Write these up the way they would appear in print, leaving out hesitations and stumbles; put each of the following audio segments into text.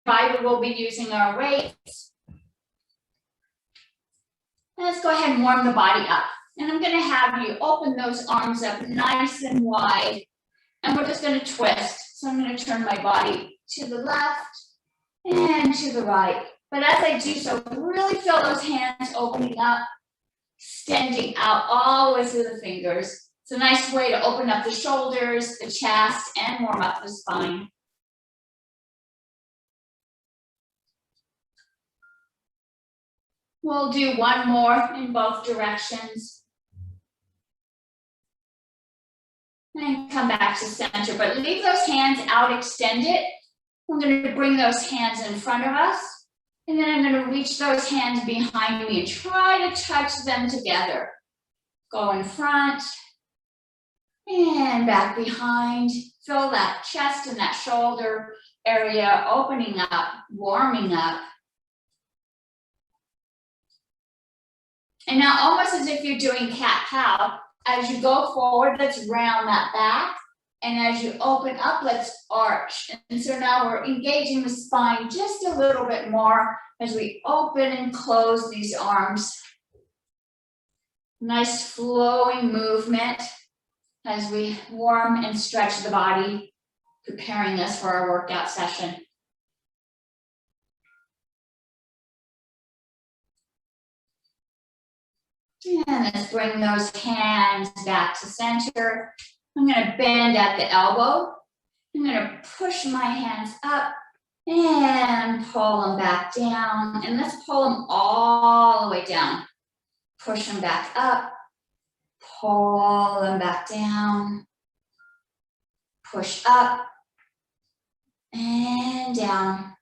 provided we'll be using our weights. Let's go ahead and warm the body up. And I'm gonna have you open those arms up nice and wide. And we're just gonna twist. So I'm gonna turn my body to the left and to the right. But as I do so, really feel those hands opening up, extending out all the way through the fingers. It's a nice way to open up the shoulders, the chest, and warm up the spine. We'll do one more in both directions. And come back to center, but leave those hands out extended. I'm going to bring those hands in front of us, and then I'm going to reach those hands behind me and try to touch them together. Go in front and back behind. Feel that chest and that shoulder area opening up, warming up. And now almost as if you're doing cat-cow, as you go forward, let's round that back. And as you open up, let's arch. And so now we're engaging the spine just a little bit more as we open and close these arms. Nice flowing movement as we warm and stretch the body, preparing us for our workout session. And let's bring those hands back to center. I'm going to bend at the elbow. I'm going to push my hands up and pull them back down. And let's pull them all the way down. Push them back up, pull them back down, push up and down.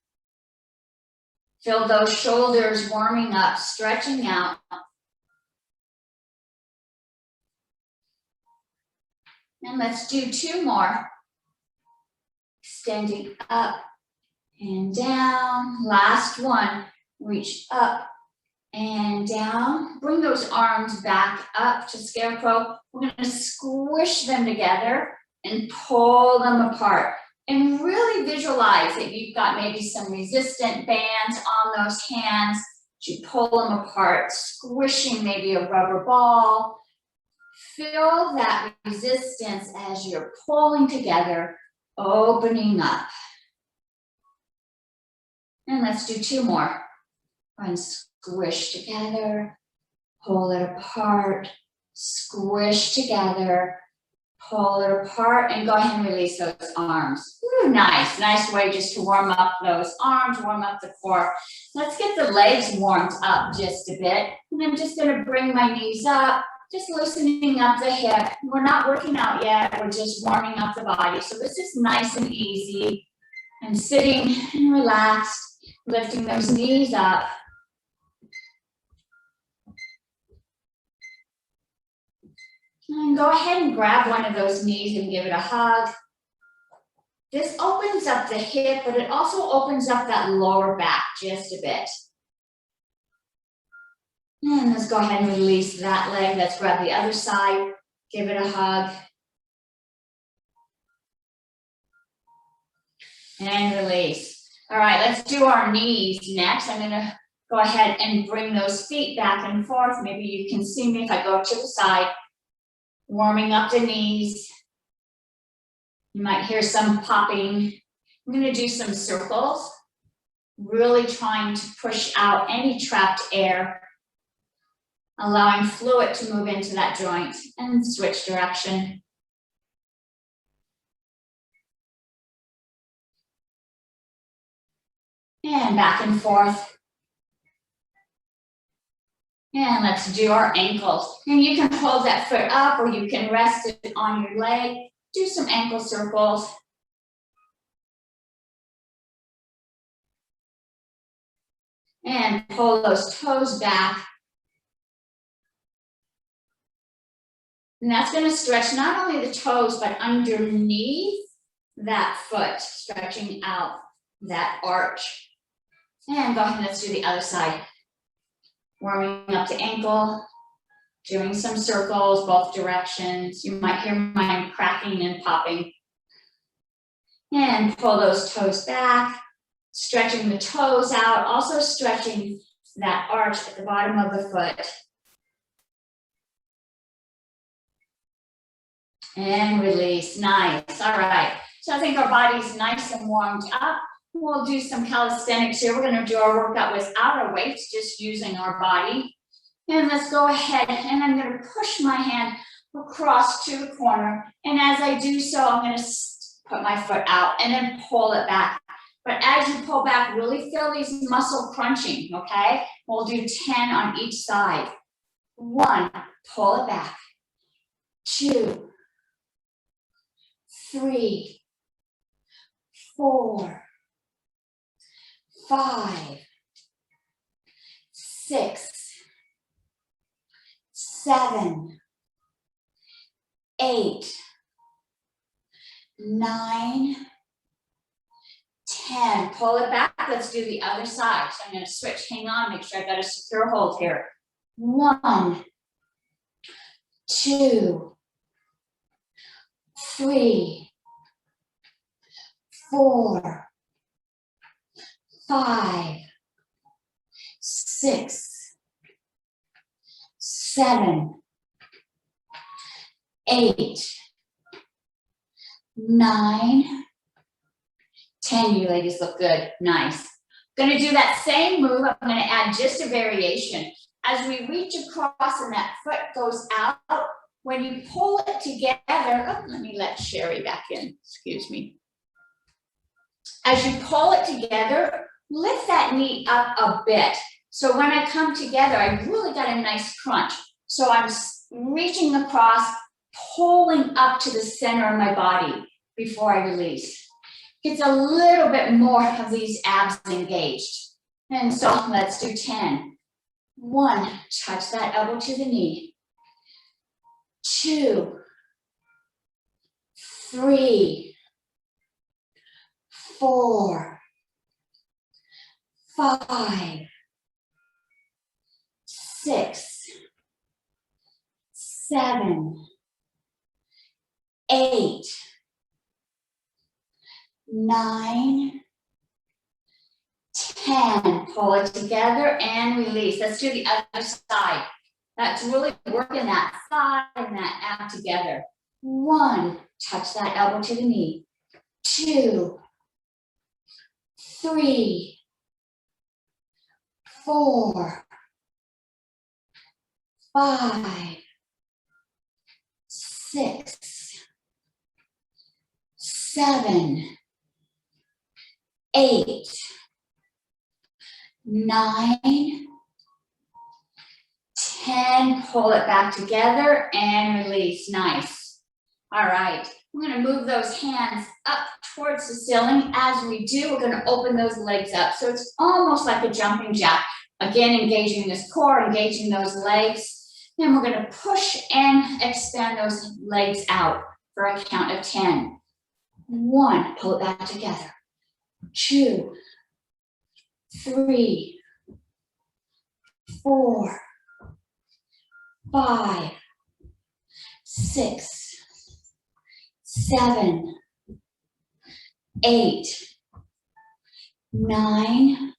Feel those shoulders warming up, stretching out. And let's do two more. Extending up and down. Last one. Reach up and down. Bring those arms back up to scarecrow. We're going to squish them together and pull them apart. And really visualize that you've got maybe some resistant bands on those hands. You pull them apart, squishing maybe a rubber ball. Feel that resistance as you're pulling together, opening up. And let's do two more. And squish together, pull it apart, squish together, pull it apart, and go ahead and release those arms. Ooh, nice, nice way just to warm up those arms, warm up the core. Let's get the legs warmed up just a bit. And I'm just gonna bring my knees up. Just loosening up the hip. We're not working out yet, we're just warming up the body. So this is nice and easy. And sitting and relaxed, lifting those knees up. And go ahead and grab one of those knees and give it a hug. This opens up the hip, but it also opens up that lower back just a bit. And let's go ahead and release that leg. Let's grab the other side, give it a hug. And release. All right, let's do our knees next. I'm gonna go ahead and bring those feet back and forth. Maybe you can see me if I go to the side, warming up the knees. You might hear some popping. I'm gonna do some circles, really trying to push out any trapped air. Allowing fluid to move into that joint and switch direction. And back and forth. And let's do our ankles. And you can hold that foot up or you can rest it on your leg. Do some ankle circles. And pull those toes back. And that's going to stretch not only the toes, but underneath that foot, stretching out that arch. And go ahead and let's do the other side. Warming up the ankle, doing some circles, both directions. You might hear mine cracking and popping. And pull those toes back, Stretching the toes out, also stretching that arch at the bottom of the foot. And release, nice, all right. So I think our body's nice and warmed up. We'll do some calisthenics here. We're gonna do our workout without our weights, just using our body. And let's go ahead, and I'm gonna push my hand across to the corner. And as I do so, I'm gonna put my foot out and then pull it back. But as you pull back, really feel these muscle crunching, okay? We'll do 10 on each side. 1, pull it back. 2, 3, 4, 5, 6, 7, 8, 9, 10. Pull it back. Let's do the other side. So I'm going to switch. Hang on. Make sure I got a secure hold here. 1, 2, 3, 4, 5, 6, 7, 8, 9, 10. You ladies look good. Nice. I'm going to do that same move. I'm going to add just a variation. As we reach across and that foot goes out, when you pull it together, let me let Sherry back in, excuse me. As you pull it together, lift that knee up a bit. So when I come together, I really got a nice crunch. So I'm reaching across, pulling up to the center of my body before I release. Gets a little bit more of these abs engaged. And so let's do 10. 1, touch that elbow to the knee. 2, 3, 4, 5, 6, 7, 8, 9, 10. Pull it together and release. Let's do the other side. That's really working that thigh and that ab together. 1, touch that elbow to the knee. 2, 3, 4, 5, 6, 7, 8, 9, 10. Pull it back together and release. Nice. All right. We're going to move those hands up towards the ceiling. As we do, we're going to open those legs up. So it's almost like a jumping jack. Again, engaging this core, engaging those legs. Then we're going to push and expand those legs out for a count of 10. 1, pull it back together. 2, 3, 4, 5, 6, 7, 8, 9,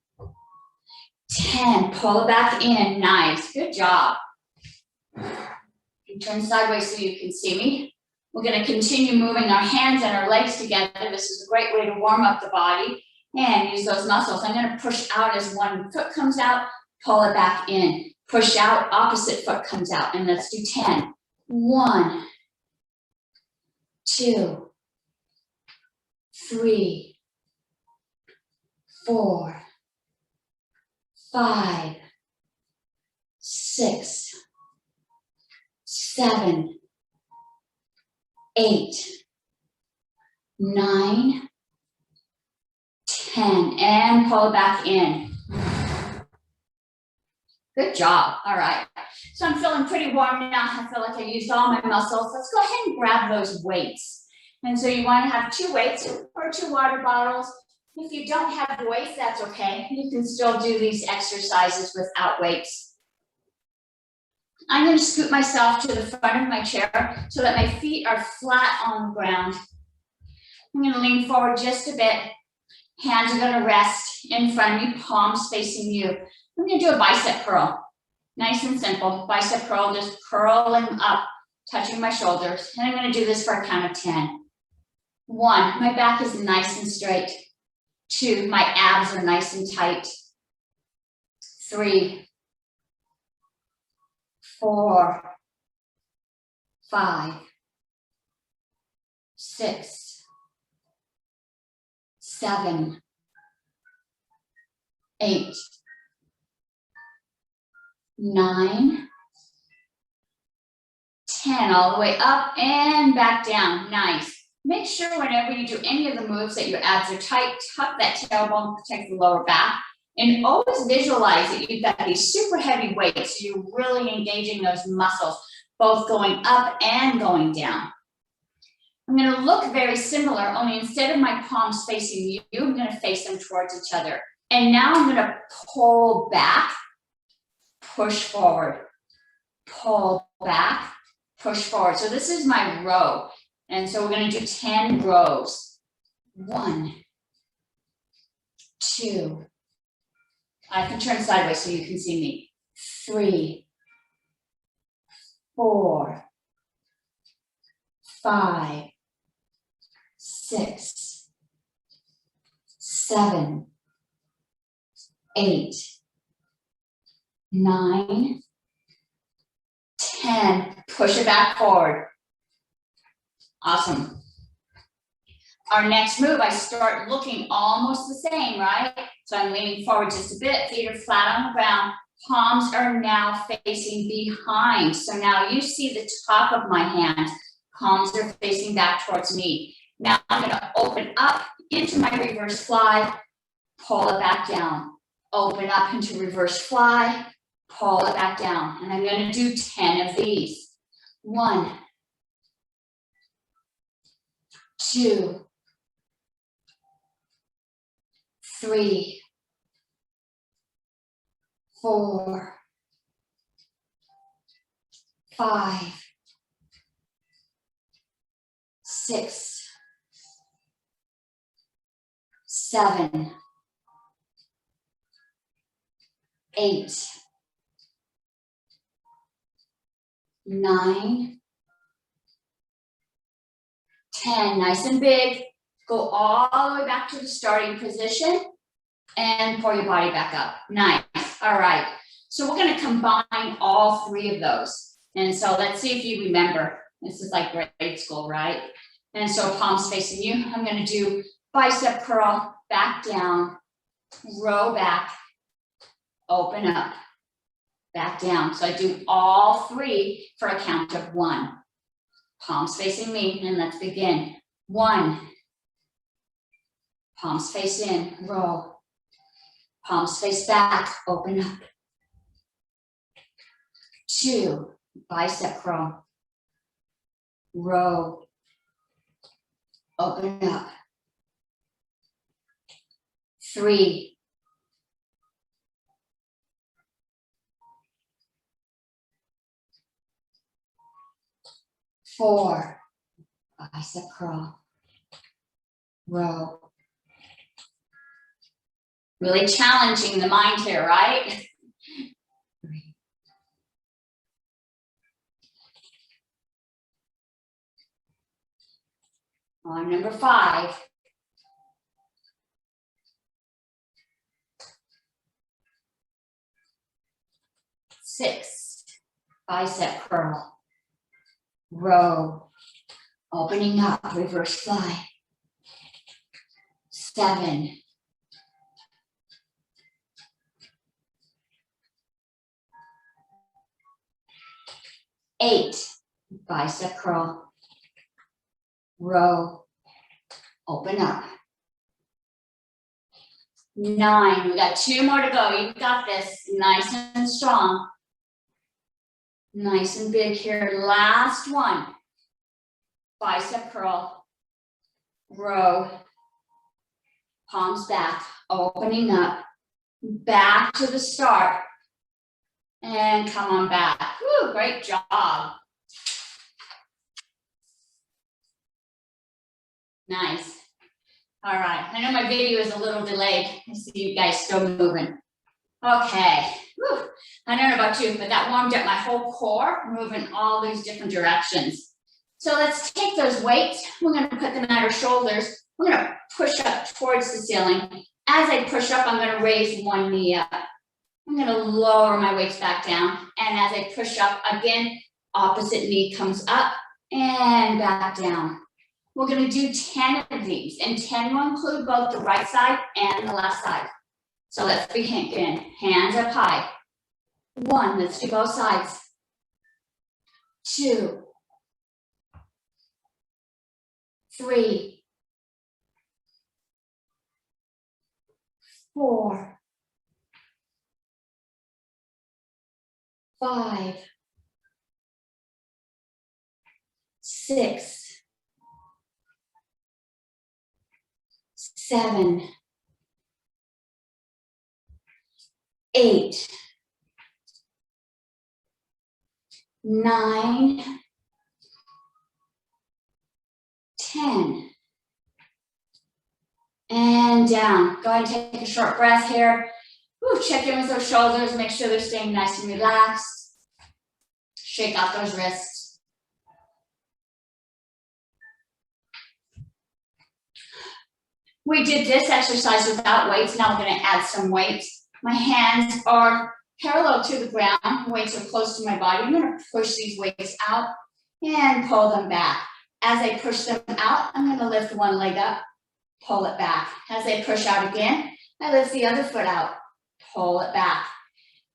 10. Pull it back in. Nice. Good job. You turn sideways so you can see me. We're going to continue moving our hands and our legs together. This is a great way to warm up the body and use those muscles. I'm going to push out as one foot comes out, pull it back in. Push out, opposite foot comes out. And let's do 10. 1, 2, 3, 4, 5, 6, 7, 8, 9, 10, and pull it back in. Good job. All right. So I'm feeling pretty warm now. I feel like I used all my muscles. Let's go ahead and grab those weights. And so you want to have 2 weights or 2 water bottles. If you don't have weights, that's okay. You can still do these exercises without weights. I'm going to scoot myself to the front of my chair so that my feet are flat on the ground. I'm going to lean forward just a bit. Hands are gonna rest in front of me, palms facing you. I'm gonna do a bicep curl. Nice and simple, bicep curl, just curling up, touching my shoulders. And I'm gonna do this for a count of 10. 1, my back is nice and straight. 2, my abs are nice and tight. 3, 4, 5, 6, 7, 8, 9, 10, all the way up and back down. Nice. Make sure whenever you do any of the moves that your abs are tight, tuck that tailbone, protect the lower back, and always visualize that you've got these super heavy weights. So you're really engaging those muscles, both going up and going down. I'm going to look very similar, only instead of my palms facing you, I'm going to face them towards each other. And now I'm going to pull back, push forward, pull back, push forward. So this is my row. And so we're going to do 10 rows. 1, 2, I can turn sideways so you can see me. 3, 4, 5, 6, 7, 8, 9, 10. Push it back forward. Awesome. Our next move, I start looking almost the same, right? So I'm leaning forward just a bit, feet are flat on the ground, palms are now facing behind. So now you see the top of my hand, palms are facing back towards me. Now I'm gonna open up into my reverse fly, pull it back down. Open up into reverse fly, pull it back down. And I'm gonna do 10 of these. 1, 2, 3, 4, 5, 6, 7, 8, 9, 10. Nice and big. Go all the way back to the starting position and pull your body back up. Nice. All right. So we're going to combine all 3 of those. And so let's see if you remember. This is like grade school, right? And so palms facing you. I'm going to do bicep curl, back down, row back, open up, back down. So I do all 3 for a count of 1. Palms facing me, and let's begin. 1, palms face in, roll. Palms face back, open up. 2, bicep curl, row, open up. 3, 4, bicep curl, row. Really challenging the mind here, right? 3. On number 5. 6, bicep curl, row, opening up, reverse fly. 7, 8, bicep curl, row, open up. 9, we got 2 more to go. You've got this. Nice and strong. Nice and big here. Last one. Bicep curl, row, palms back, opening up, back to the start, and come on back. Woo, great job. Nice. All right, I know my video is a little delayed. I see you guys still moving. Okay, whew. I don't know about you, but that warmed up my whole core, moving all these different directions. So let's take those weights. We're gonna put them at our shoulders. We're gonna push up towards the ceiling. As I push up, I'm gonna raise one knee up. I'm gonna lower my weights back down. And as I push up again, opposite knee comes up and back down. We're gonna do 10 of these, and 10 will include both the right side and the left side. So let's begin. Hands up high. 1, let's do both sides. 2, 3, 4, 5, 6, 7, 8, 9, 10. And down. Go ahead and take a short breath here. Woo, check in with those shoulders, make sure they're staying nice and relaxed. Shake out those wrists. We did this exercise without weights. Now we're going to add some weights. My hands are parallel to the ground. Weights are close to my body. I'm going to push these weights out and pull them back. As I push them out, I'm going to lift one leg up, pull it back. As I push out again, I lift the other foot out, pull it back.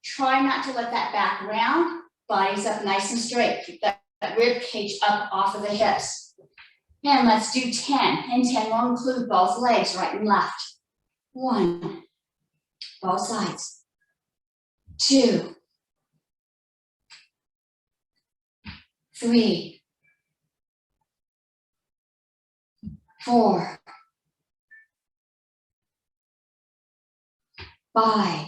Try not to let that back round. Body's up nice and straight. Keep that rib cage up off of the hips. And let's do 10. And 10 will include both legs, right and left. 1, both sides. 2, 3, 4, 5,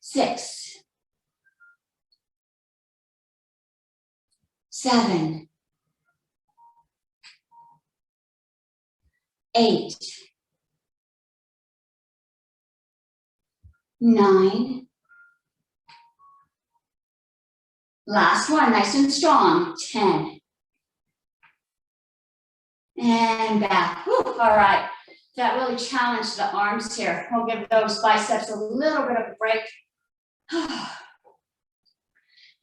6, 7, 8, 9. Last one, nice and strong. 10. And back. Whew, all right. That really challenged the arms here. We'll give those biceps a little bit of a break.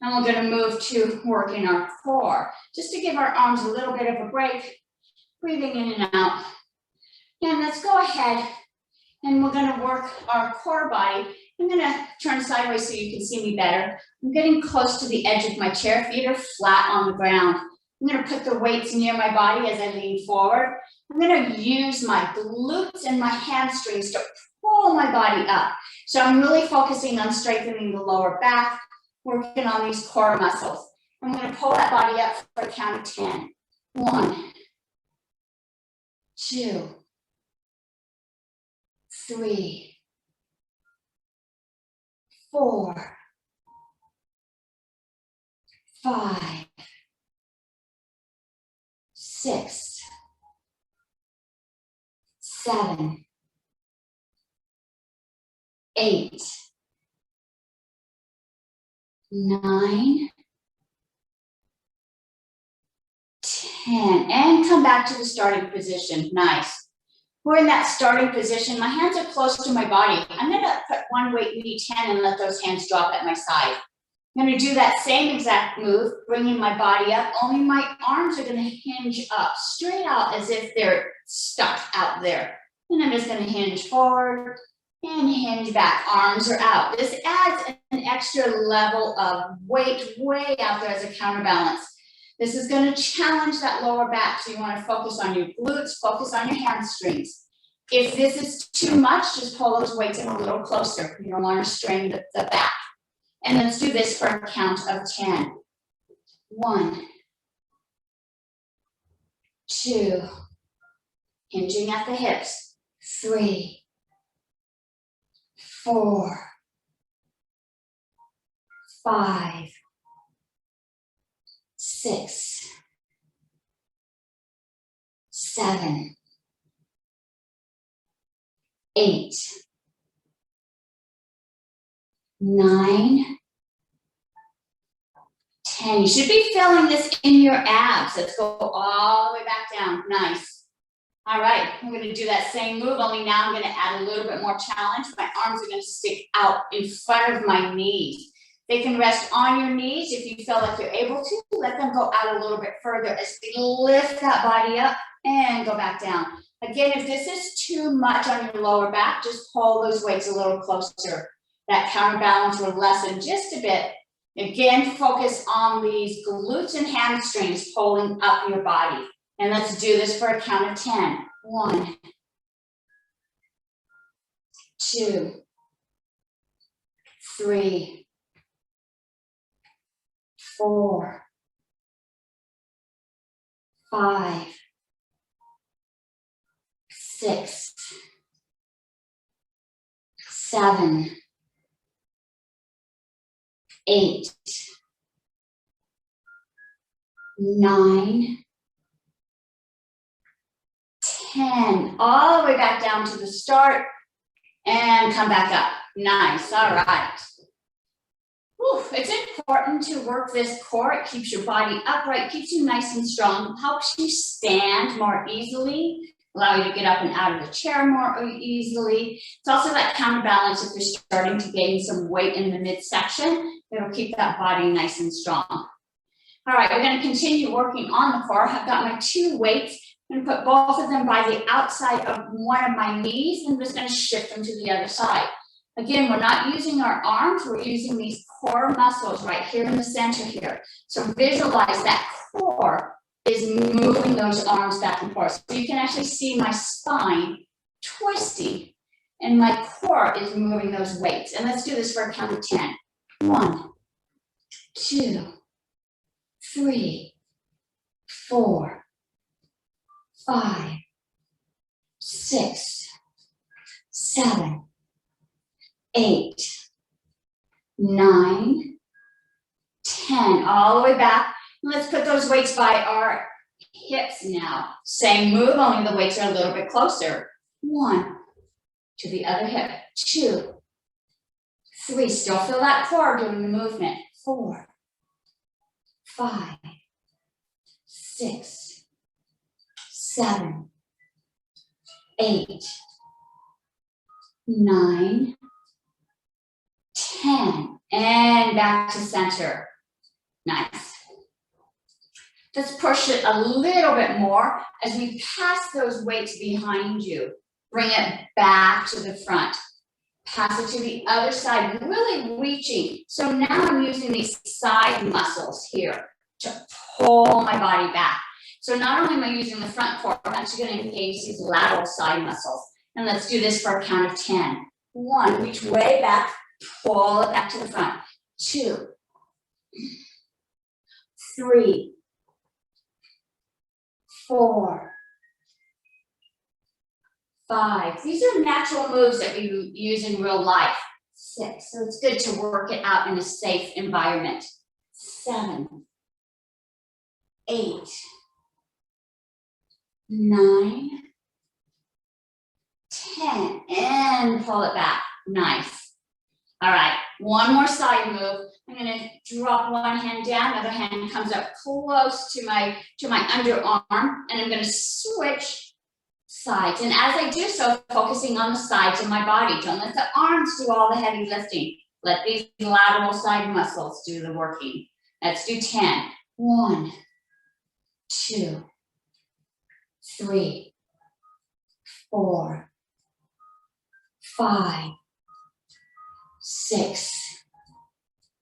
And we're going to move to working our core, just to give our arms a little bit of a break, breathing in and out. And let's go ahead and we're going to work our core body. I'm going to turn sideways so you can see me better. I'm getting close to the edge of my chair. Feet are flat on the ground. I'm going to put the weights near my body as I lean forward. I'm going to use my glutes and my hamstrings to pull my body up. So I'm really focusing on strengthening the lower back, working on these core muscles. I'm going to pull that body up for a count of 10. 1, 2, 3, 4, 5, 6, 7, 8, 9, 10, and come back to the starting position. Nice. We're in that starting position. My hands are close to my body. I'm going to put one weight, maybe 10, and let those hands drop at my side. I'm going to do that same exact move, bringing my body up, only my arms are going to hinge up, straight out as if they're stuck out there. And I'm just going to hinge forward and hinge back. Arms are out. This adds an extra level of weight way out there as a counterbalance. This is going to challenge that lower back, so you want to focus on your glutes, focus on your hamstrings. If this is too much, just pull those weights in a little closer. You don't want to strain the back. And let's do this for a count of 10. 1, 2, hinging at the hips. 3, 4, 5, 6, 7, 8, 9, 10. You should be feeling this in your abs. Let's go all the way back down. Nice. All right, I'm going to do that same move, only now I'm going to add a little bit more challenge. My arms are going to stick out in front of my knees. They can rest on your knees if you feel like you're able to. Let them go out a little bit further as we lift that body up and go back down. Again, if this is too much on your lower back, just pull those weights a little closer. That counterbalance will lessen just a bit. Again, focus on these glutes and hamstrings pulling up your body. And let's do this for a count of 10. 1, 2, 3, 4, 5, 6, 7, 8, 9, 10. All the way back down to the start and come back up. Nice. All right. Whew. It's important to work this core. It keeps your body upright, keeps you nice and strong, helps you stand more easily, allow you to get up and out of the chair more easily. It's also that counterbalance if you're starting to gain some weight in the midsection. It'll keep that body nice and strong. All right, we're going to continue working on the core. I've got my 2 weights. I'm going to put both of them by the outside of one of my knees, and I'm just going to shift them to the other side. Again, we're not using our arms, we're using these core muscles right here in the center here. So visualize that core is moving those arms back and forth. So you can actually see my spine twisting, and my core is moving those weights. And let's do this for a count of 10. 1, 2, 3, 4, 5, 6, 7, 8, 9, 10. All the way back. Let's put those weights by our hips now. Same move, only the weights are a little bit closer. 1 to the other hip. 2, 3. Still feel that core doing the movement. 4, 5, 6, 7, 8, 9, 10. And back to center. Nice. Let's push it a little bit more as we pass those weights behind you. Bring it back to the front. Pass it to the other side, really reaching. So now I'm using these side muscles here to pull my body back. So not only am I using the front core, I'm actually going to engage these lateral side muscles. And let's do this for a count of 10. 1, reach way back, pull it back to the front. 2, 3, 4, 5. These are natural moves that we use in real life. 6. So it's good to work it out in a safe environment. 7, 8, 9, 10. And pull it back. Nice. All right. One more side move. I'm going to drop one hand down, other hand comes up close to my underarm, and I'm going to switch sides. And as I do so, focusing on the sides of my body. Don't let the arms do all the heavy lifting. Let these lateral side muscles do the working. Let's do 10. 1, 2, 3, 4, 5, 6,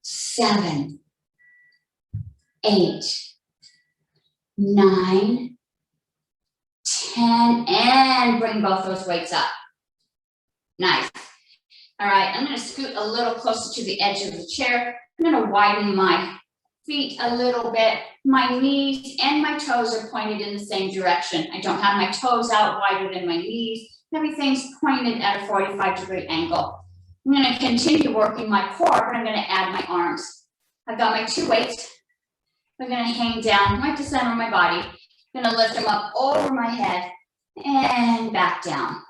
7, 8, 9, 10, and bring both those weights up. Nice. All right, I'm going to scoot a little closer to the edge of the chair. I'm going to widen my feet a little bit. My knees and my toes are pointed in the same direction. I don't have my toes out wider than my knees. Everything's pointed at a 45-degree angle. I'm going to continue working my core, but I'm going to add my arms. I've got my 2 weights. I'm going to hang down right to the center of my body. Gonna lift them up over my head and back down.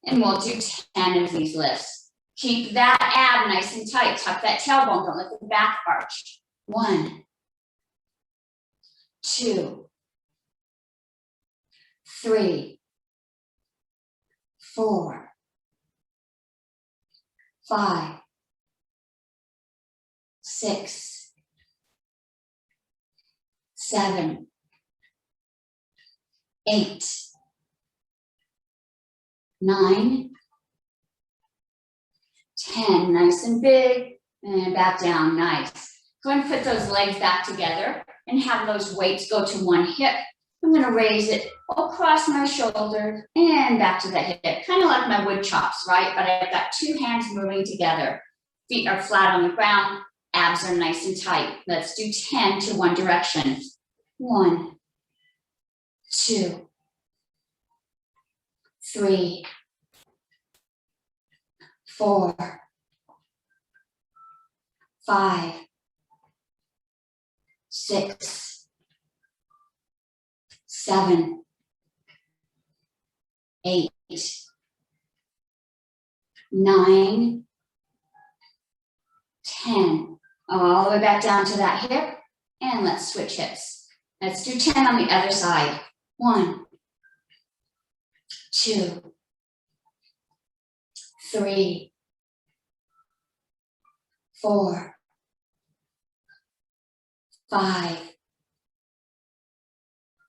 And we'll do 10 of these lifts. Keep that ab nice and tight. Tuck that tailbone, don't let the back arch. 1, 2, 3, 4, 5, 6, 7, 8, 9, 10, nice and big, and back down, nice. Go ahead and put those legs back together and have those weights go to one hip. I'm gonna raise it across my shoulder and back to the hip, kind of like my wood chops, right? But I've got two hands moving together. Feet are flat on the ground, abs are nice and tight. Let's do 10 to one direction. 1, 2, 3, 4, 5, 6, 7, 8, 9, 10. All the way back down to that hip, and let's switch hips. Let's do 10 on the other side. 1, 2, 3, 4, 5,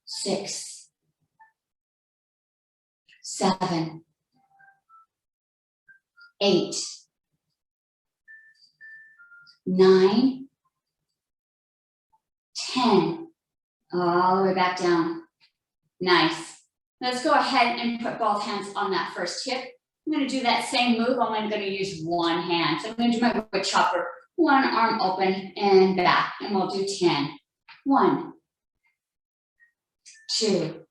6, 7, 8, 9, 10. All the way back down. Nice. Let's go ahead and put both hands on that first hip. I'm going to do that same move, only I'm going to use one hand. So I'm going to do my wood chopper, one arm open and back, and we'll do 10. 1, 2,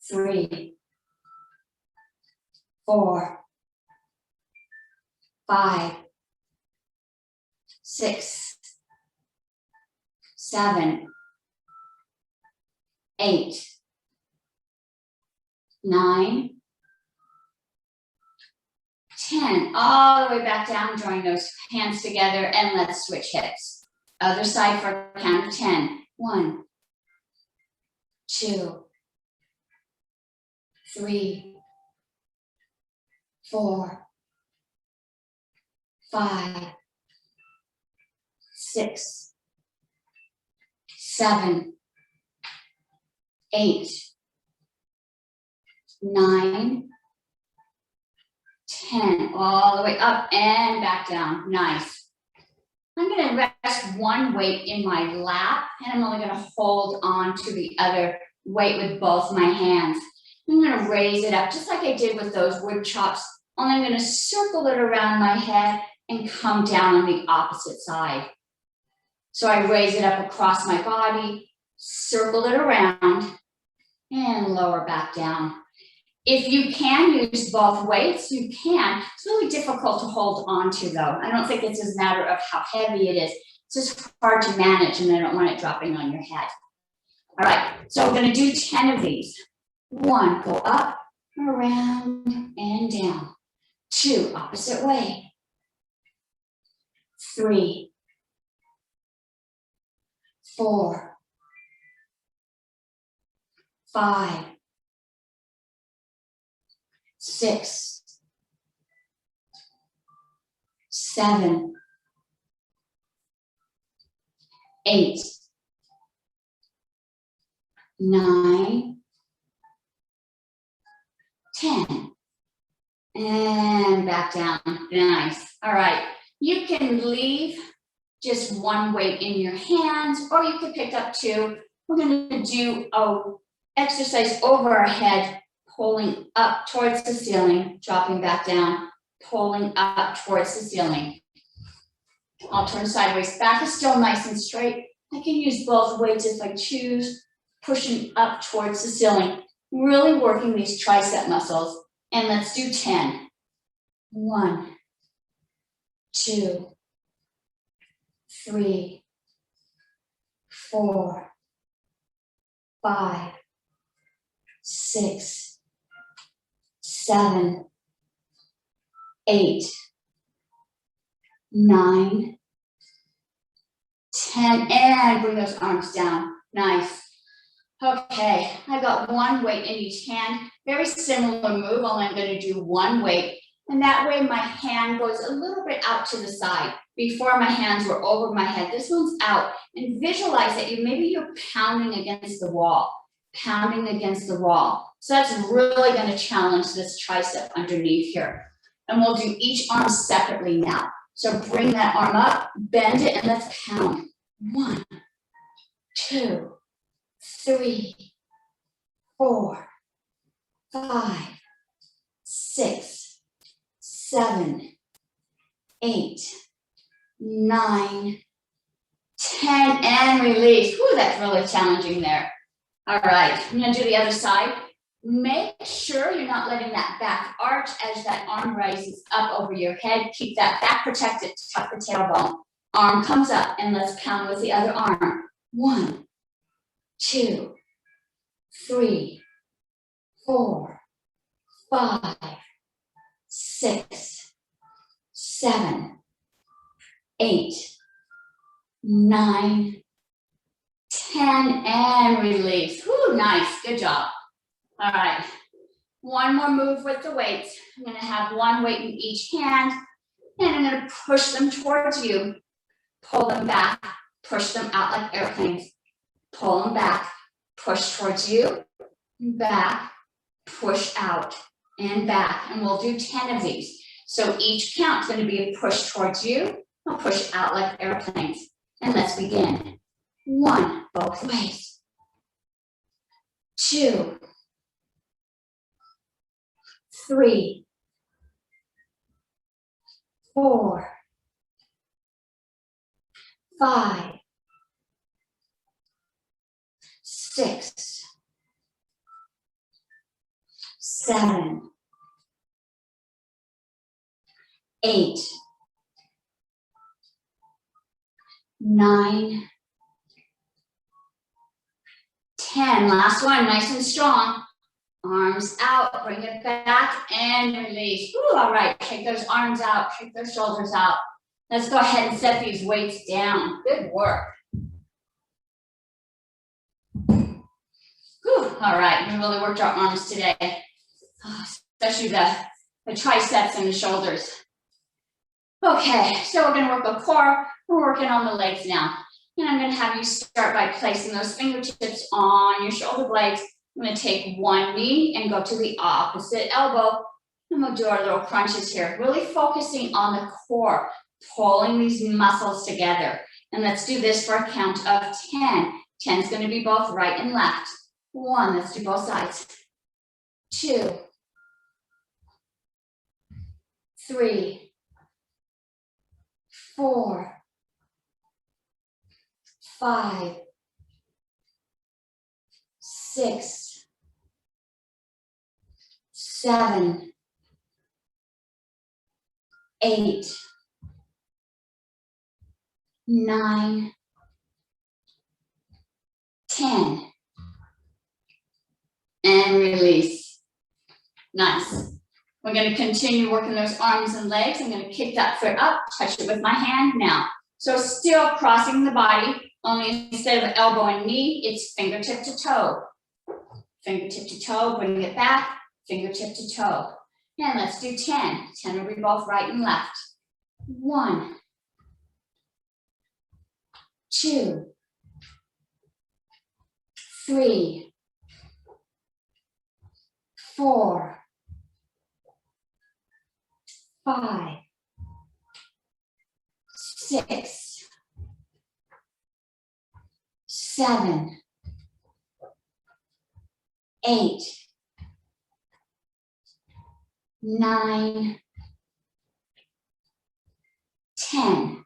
3, 4, 5, 6, 7, 8, 9, 10. All the way back down, drawing those hands together, and let's switch hips. Other side for a count of 10. 1, 2, 3, 4, 5, 6, 7, 8, 9, 10. All the way up and back down. Nice. I'm going to rest one weight in my lap, and I'm only going to hold on to the other weight with both my hands. I'm going to raise it up just like I did with those wood chops, only I'm going to circle it around my head and come down on the opposite side. So I raise it up across my body, circle it around, and lower back down. If you can use both weights, you can. It's really difficult to hold on to though. I don't think it's a matter of how heavy it is. It's just hard to manage and I don't want it dropping on your head. All right, so we're gonna do 10 of these. 1, go up, around, and down. 2, opposite way. 3, 4, 5, 6, 7, 8, 9, 10. And back down. Nice. All right. You can leave just one weight in your hands, or you could pick up 2. We're going to do a exercise over our head, pulling up towards the ceiling, dropping back down, pulling up towards the ceiling. I'll turn sideways. Back is still nice and straight. I can use both weights if I choose, pushing up towards the ceiling, really working these tricep muscles. And let's do 10. 1, 2, 3, 4, 5, 6, 7, 8, 9, 10, and bring those arms down. Nice. Okay, I got one weight in each hand. Very similar move, only I'm going to do one weight. And that way my hand goes a little bit out to the side. Before my hands were over my head, this one's out. And visualize that maybe you're pounding against the wall, pounding against the wall. So that's really going to challenge this tricep underneath here. And we'll do each arm separately now. So bring that arm up, bend it, and let's pound. 1, 2, 3, 4, 5, 6, 7, 8, 9, 10, and release. Whew, that's really challenging there. All right, I'm gonna do the other side. Make sure you're not letting that back arch as that arm rises up over your head. Keep that back protected, tuck the tailbone. Arm comes up, and let's pound with the other arm. 1, 2, 3, 4, 5, 6, 7, 8, 9, 10, and release. Whew, nice, good job. All right, one more move with the weights. I'm gonna have one weight in each hand, and I'm gonna push them towards you. Pull them back, push them out like airplanes. Pull them back, push towards you, back, push out, and back. And we'll do 10 of these. So each count is going to be a push towards you, a push out like airplanes. And let's begin. 1, both ways. 2, 3, 4, 5, 6, 7, 8, 9, 10. Last one, nice and strong. Arms out, bring it back and release. Ooh, all right, shake those arms out, shake those shoulders out. Let's go ahead and set these weights down. Good work. Whew, all right, we really worked our arms today, especially the triceps and the shoulders. Okay, so we're gonna work the core, we're working on the legs now. And I'm gonna have you start by placing those fingertips on your shoulder blades. I'm gonna take one knee and go to the opposite elbow. And we'll do our little crunches here, really focusing on the core, pulling these muscles together. And let's do this for a count of 10. 10 is gonna be both right and left. 1, let's do both sides. 2, 3, 4, 5, 6, 7, 8, 9, 10. And release. Nice. We're going to continue working those arms and legs. I'm going to kick that foot up, touch it with my hand now. So still crossing the body, only instead of elbow and knee, it's fingertip to toe. Fingertip to toe, bring it back, fingertip to toe. And let's do 10. 10 will be both right and left. 1, 2, 3, 4, 5, 6, 7, 8, 9, 10.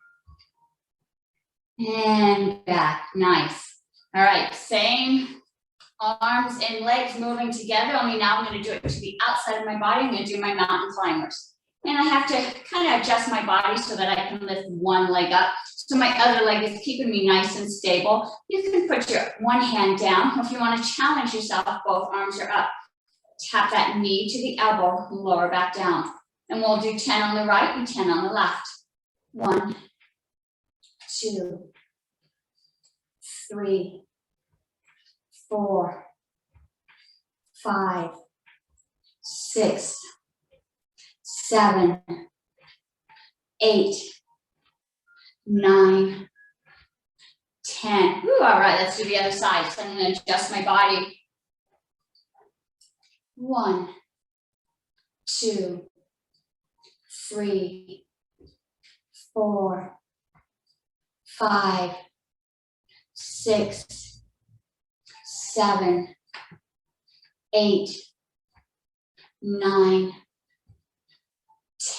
And back. Nice. All right, same arms and legs moving together, only now I'm going to do it to the outside of my body. I'm going to do my mountain climbers. And I have to kind of adjust my body so that I can lift one leg up. So my other leg is keeping me nice and stable. You can put your one hand down. If you want to challenge yourself, both arms are up. Tap that knee to the elbow, lower back down. And we'll do 10 on the right and 10 on the left. 1, 2, 3, 4, 5, 6, 7, 8, 9, 10. Ooh, all right, let's do the other side. So I'm going to adjust my body. 1, 2, 3, 4, 5, 6, 7, 8, 9,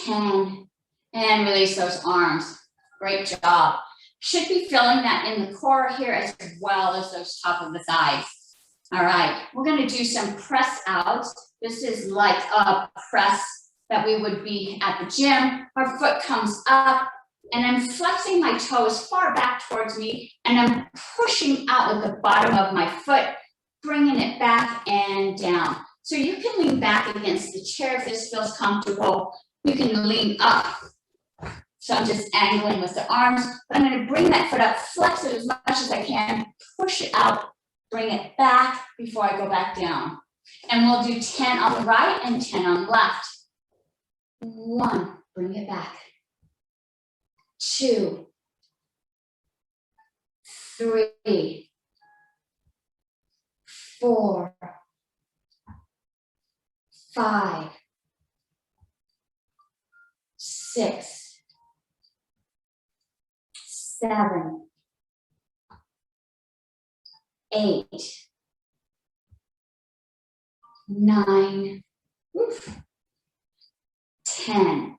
10, and release those arms. Great job. Should be feeling that in the core here as well as those top of the thighs. All right, we're going to do some press outs. This is like a press that we would be at the gym. Our foot comes up and I'm flexing my toes far back towards me and I'm pushing out with the bottom of my foot, bringing it back and down. So you can lean back against the chair if this feels comfortable. You can lean up. So I'm just angling with the arms, but I'm going to bring that foot up, flex it as much as I can, push it out, bring it back before I go back down. And we'll do 10 on the right and 10 on the left. 1, bring it back. 2, 3, 4, 5, 6, 7, 8, 9, 10.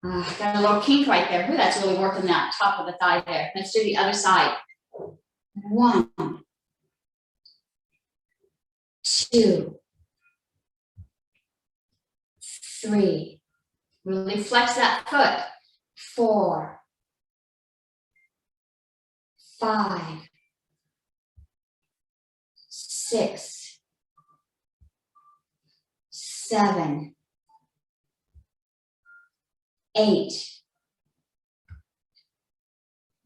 Got a little kink right there. Ooh, that's really working that top of the thigh there. Let's do the other side. 1, 2, 3. Really flex that foot. 4, 5, 6, 7, 8,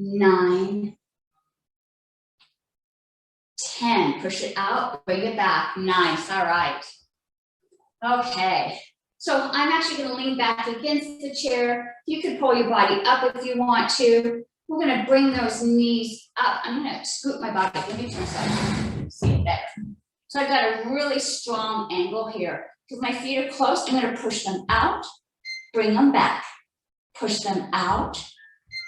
9, 10. Push it out, bring it back. Nice, all right. Okay, so I'm actually gonna lean back against the chair. You can pull your body up if you want to. We're gonna bring those knees up. I'm gonna scoot my body. Let me turn so I can see it better. So I've got a really strong angle here. Because my feet are close, I'm gonna push them out, bring them back. Push them out,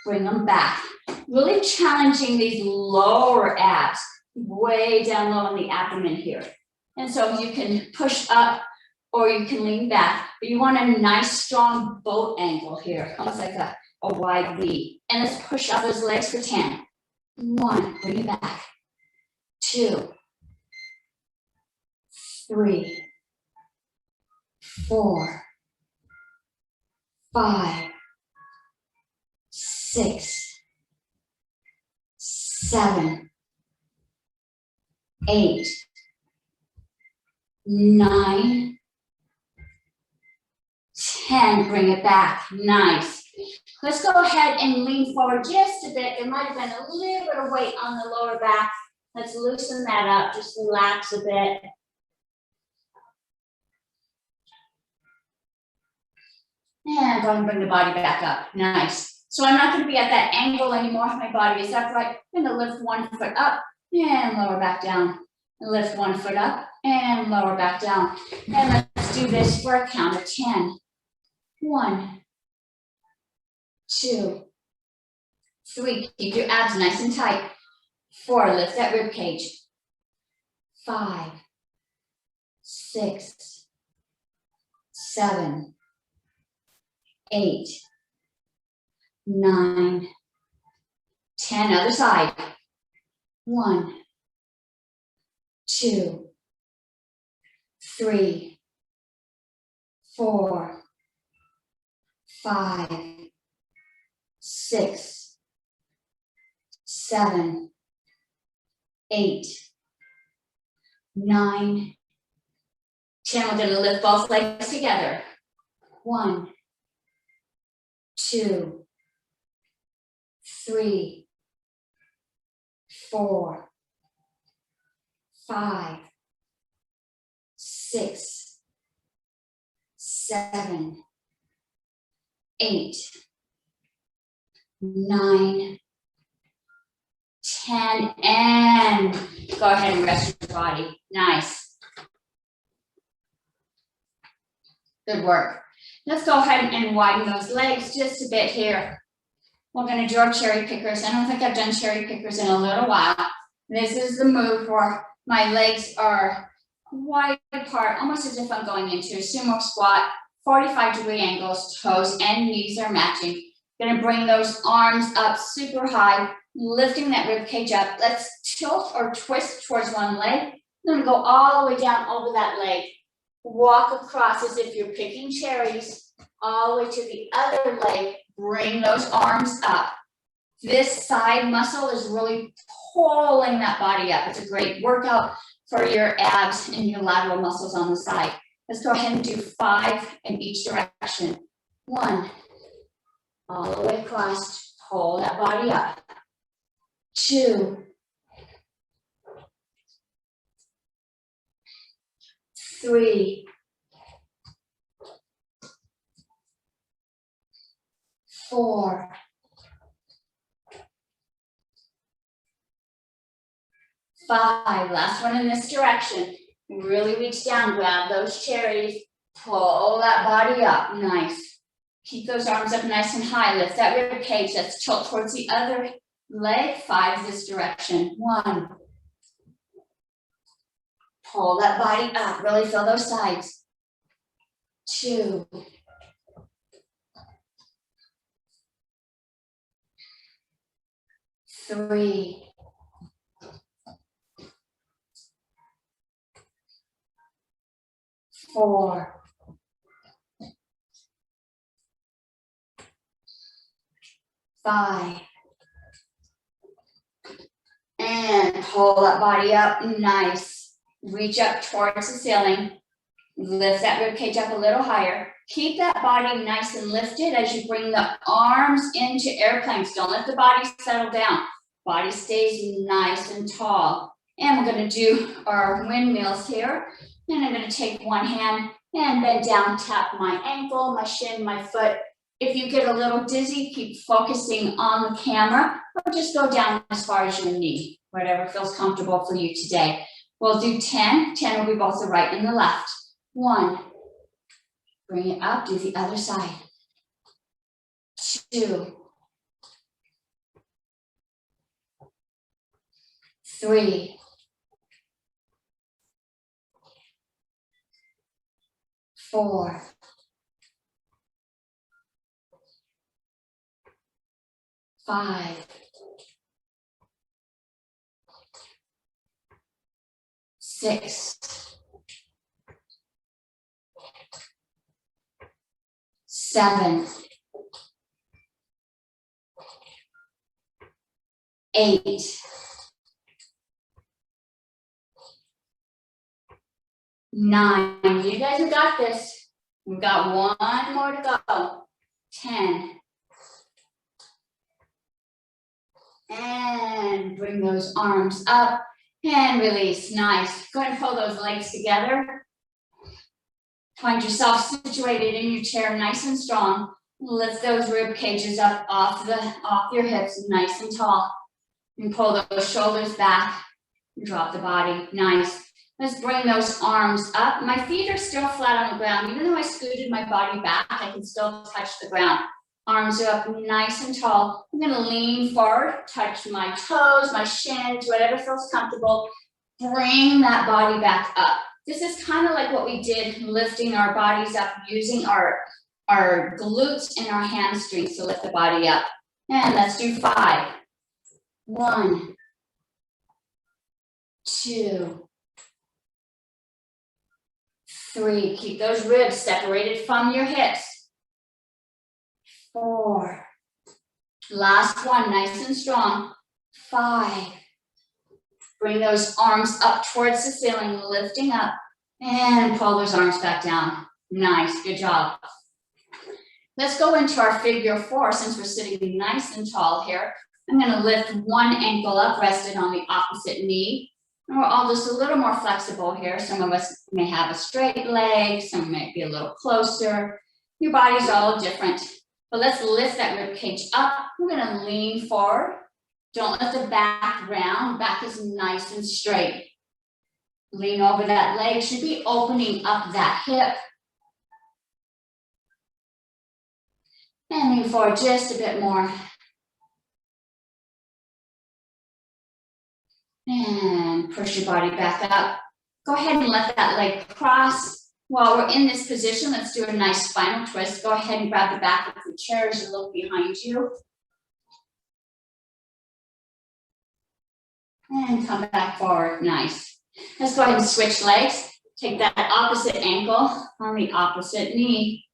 bring them back. Really challenging these lower abs, way down low in the abdomen here. And so you can push up or you can lean back, but you want a nice strong boat angle here, almost like a wide V. And let's push up those legs for 10. 1, bring it back. 2, 3, 4, 5, 6, 7, 8, 9, 10. Bring it back. Nice. Let's go ahead and lean forward just a bit. There might have been a little bit of weight on the lower back. Let's loosen that up. Just relax a bit. And go and bring the body back up. Nice. So I'm not going to be at that angle anymore. My body is upright. I'm going to lift one foot up and lower back down. Lift one foot up and lower back down. And let's do this for a count of 10. 1, 2, 3. Keep your abs nice and tight. 4. Lift that rib cage. 5, 6, 7, 8, 9, 10. Other side. 1, 2, 3, 4, 5, 6, 7, 8, 9, 10. We're gonna lift both legs together. 1, 2, 3, 4, 5, 6, 7, 8, 9, 10, and go ahead and rest your body. Nice. Good work. Let's go ahead and widen those legs just a bit here. We're going to do our cherry pickers. I don't think I've done cherry pickers in a little while. This is the move where my legs are wide apart, almost as if I'm going into a sumo squat, 45-degree angles, toes and knees are matching. Gonna bring those arms up super high, lifting that rib cage up. Let's tilt or twist towards one leg. Then go all the way down over that leg. Walk across as if you're picking cherries, all the way to the other leg. Bring those arms up. This side muscle is really pulling that body up. It's a great workout for your abs and your lateral muscles on the side. Let's go ahead and do 5 in each direction. 1, all the way across, pull that body up. 2, 3, 4, 5, last one in this direction. Really reach down, grab those cherries, pull that body up, nice. Keep those arms up nice and high, lift that rib cage, let's tilt towards the other leg, 5 this direction. 1, pull that body up, really feel those sides. 2, 3, 4, 5, and pull that body up, nice. Reach up towards the ceiling, lift that rib cage up a little higher. Keep that body nice and lifted as you bring the arms into airplanes. Don't let the body settle down. Body stays nice and tall. And we're gonna do our windmills here. And I'm gonna take one hand and bend down, tap my ankle, my shin, my foot. If you get a little dizzy, keep focusing on the camera or just go down as far as your knee, whatever feels comfortable for you today. We'll do 10. 10 will be both the right and the left. 1, bring it up, do the other side. 2, 3, 4, 5, 6, 7, 8, 9. You guys have got this. We've got one more to go. 10. And bring those arms up and release. Nice. Go ahead and pull those legs together. Find yourself situated in your chair nice and strong. Lift those rib cages up off your hips, nice and tall. And pull those shoulders back. Drop the body. Nice. Let's bring those arms up. My feet are still flat on the ground. Even though I scooted my body back, I can still touch the ground. Arms are up nice and tall. I'm gonna lean forward, touch my toes, my shins, whatever feels comfortable. Bring that body back up. This is kind of like what we did, lifting our bodies up, using our glutes and our hamstrings to lift the body up. And let's do 5. 1, 2, 3. Keep those ribs separated from your hips. 4. Last one, nice and strong. 5. Bring those arms up towards the ceiling, lifting up, and pull those arms back down. Nice, good job. Let's go into our figure 4 since we're sitting nice and tall here. I'm gonna lift one ankle up, rested on the opposite knee. And we're all just a little more flexible here. Some of us may have a straight leg, some might be a little closer. Your body's all different. But let's lift that rib cage up. We're gonna lean forward. Don't let the back round. Back is nice and straight. Lean over that leg. Should be opening up that hip. And lean forward just a bit more. And push your body back up. Go ahead and let that leg cross. While we're in this position, let's do a nice spinal twist. Go ahead and grab the back of the chair as you look behind you. And come back forward, nice. Let's go ahead and switch legs. Take that opposite ankle on the opposite knee.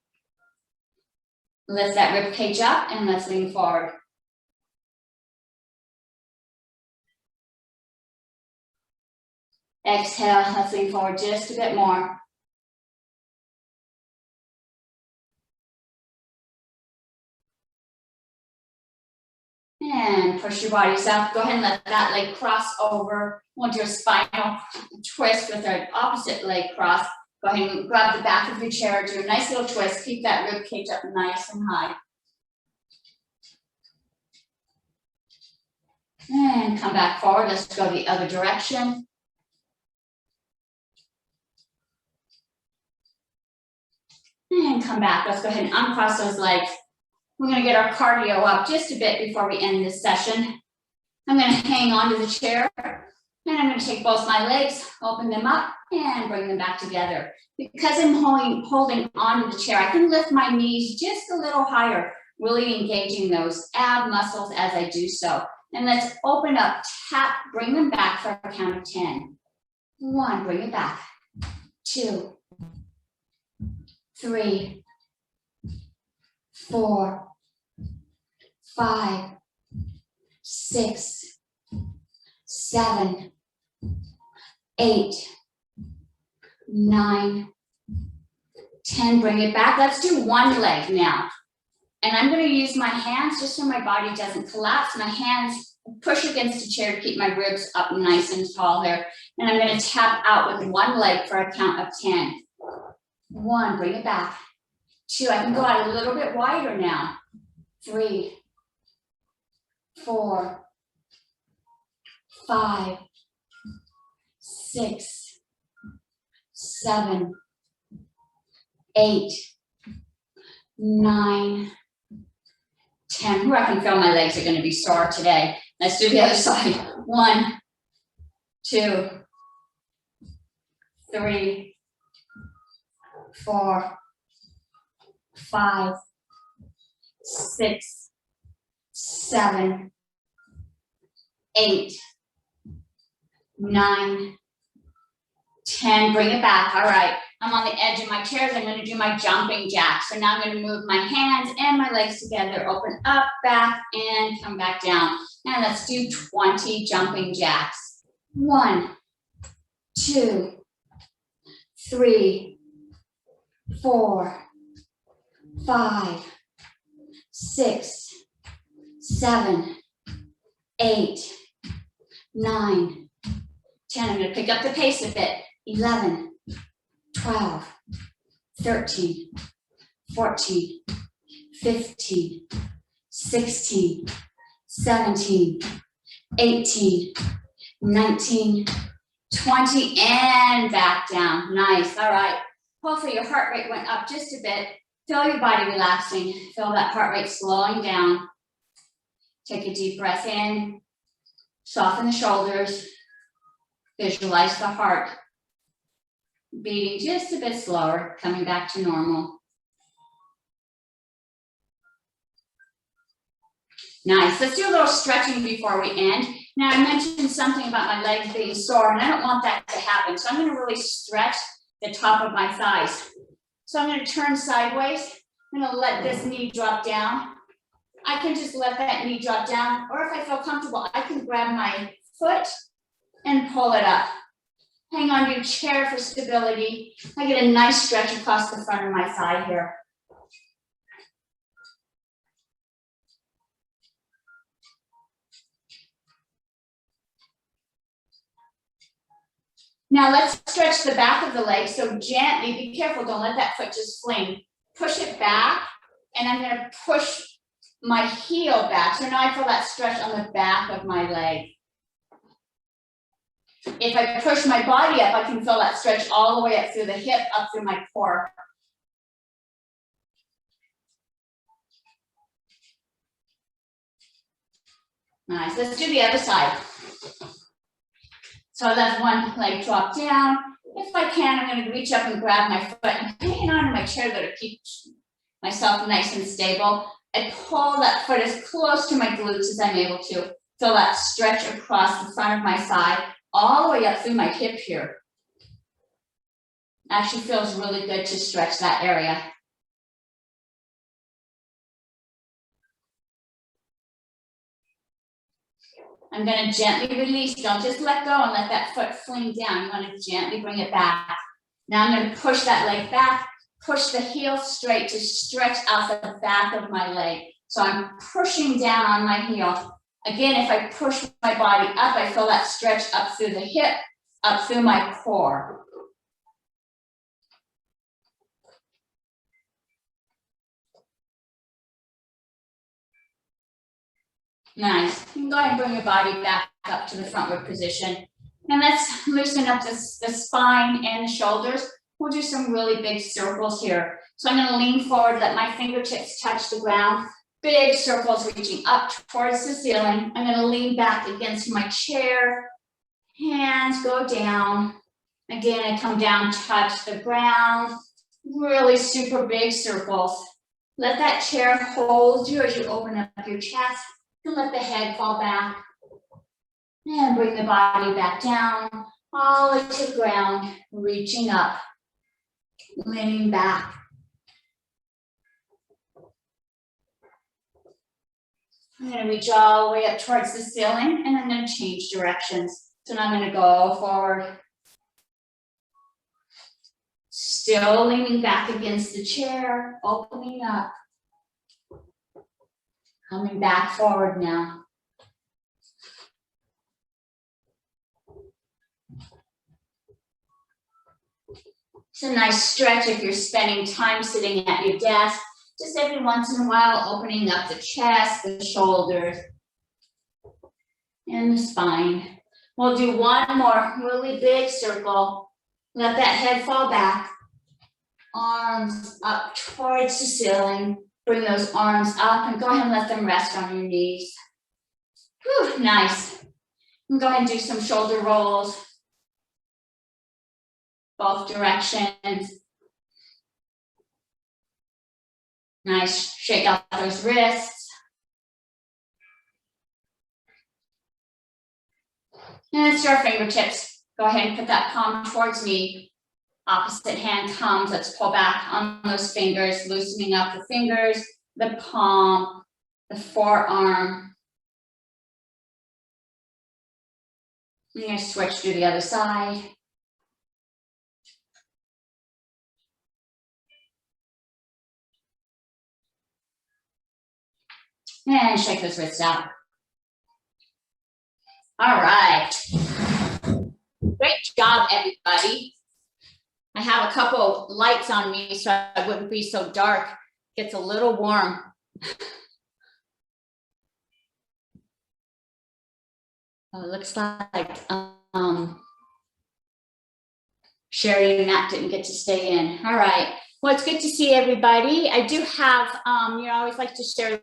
Lift that rib cage up and let's lean forward. Exhale, let's lean forward just a bit more. And push your bodies up. Go ahead and let that leg cross over. We'll do a spinal twist with our opposite leg cross. Go ahead and grab the back of your chair. Do a nice little twist. Keep that rib cage up nice and high. And come back forward. Let's go the other direction. And come back. Let's go ahead and uncross those legs. We're going to get our cardio up just a bit before we end this session. I'm going to hang on to the chair, and I'm going to take both my legs, open them up, and bring them back together. Because I'm holding onto the chair, I can lift my knees just a little higher, really engaging those ab muscles as I do so. And let's open up, tap, bring them back for a count of 10. 1, bring it back. 2, 3, 4, 5, 6, 7, 8, 9, 10. Bring it back. Let's do one leg now. And I'm going to use my hands just so my body doesn't collapse. My hands push against the chair to keep my ribs up nice and tall there. And I'm going to tap out with one leg for a count of 10. 1, bring it back. 2, I can go out a little bit wider now. 3, 4, 5, 6, 7, 8, 9, 10. I can feel my legs are going to be sore today. Let's do the other side. 1, 2, 3, 4, 5, 6, 7, 8, 9, 10. Bring it back. All right. I'm on the edge of my chairs. I'm going to do my jumping jack. So now I'm going to move my hands and my legs together. Open up, back, and come back down. And let's do 20 jumping jacks. 1, 2, 3, 4, 5, 6, 7, 8, 9, 10. I'm going to pick up the pace a bit. 11, 12, 13, 14, 15, 16, 17, 18, 19, 20, and back down. Nice. All right. Hopefully your heart rate went up just a bit. Feel your body relaxing. Feel that heart rate slowing down. Take a deep breath in. Soften the shoulders. Visualize the heart beating just a bit slower, coming back to normal. Nice. Let's do a little stretching before we end. Now, I mentioned something about my legs being sore, and I don't want that to happen. So I'm going to really stretch the top of my thighs. So I'm going to turn sideways. I'm going to let this knee drop down. I can just let that knee drop down, or if I feel comfortable, I can grab my foot and pull it up. Hang on to your chair for stability. I get a nice stretch across the front of my thigh here. Now let's stretch the back of the leg, so gently, be careful, don't let that foot just fling. Push it back, and I'm gonna push my heel back. So now I feel that stretch on the back of my leg. If I push my body up, I can feel that stretch all the way up through the hip, up through my core. Nice, let's do the other side. So that's one leg drop down. If I can, I'm gonna reach up and grab my foot and hang on my chair to keep myself nice and stable. I pull that foot as close to my glutes as I'm able to. Feel that stretch across the front of my thigh, all the way up through my hip here. Actually feels really good to stretch that area. I'm gonna gently release, don't just let go and let that foot fling down. You wanna gently bring it back. Now I'm gonna push that leg back, push the heel straight to stretch out the back of my leg. So I'm pushing down on my heel. Again, if I push my body up, I feel that stretch up through the hip, up through my core. Nice. You can go ahead and bring your body back up to the frontward position. And let's loosen up the spine and the shoulders. We'll do some really big circles here. So I'm gonna lean forward, let my fingertips touch the ground. Big circles reaching up towards the ceiling. I'm gonna lean back against my chair. Hands go down. Again, I come down, touch the ground. Really super big circles. Let that chair hold you as you open up your chest. And let the head fall back. And bring the body back down, all the way to the ground, reaching up, leaning back. I'm gonna reach all the way up towards the ceiling, and I'm gonna change directions. So now I'm gonna go forward. Still leaning back against the chair, opening up. Coming back forward now. It's a nice stretch if you're spending time sitting at your desk. Just every once in a while, opening up the chest, the shoulders, and the spine. We'll do one more really big circle. Let that head fall back. Arms up towards the ceiling. Bring those arms up and go ahead and let them rest on your knees. Whew, nice. And go ahead and do some shoulder rolls. Both directions. Nice, shake out those wrists. And it's your fingertips. Go ahead and put that palm towards me. Opposite hand comes, let's pull back on those fingers, loosening up the fingers, the palm, the forearm. I'm gonna switch to the other side. And shake those wrists out. All right. Great job, everybody. I have a couple lights on me so I wouldn't be so dark. It gets a little warm. Oh, it looks like Sherry and Matt didn't get to stay in. All right. Well, it's good to see everybody. I do have, I always like to share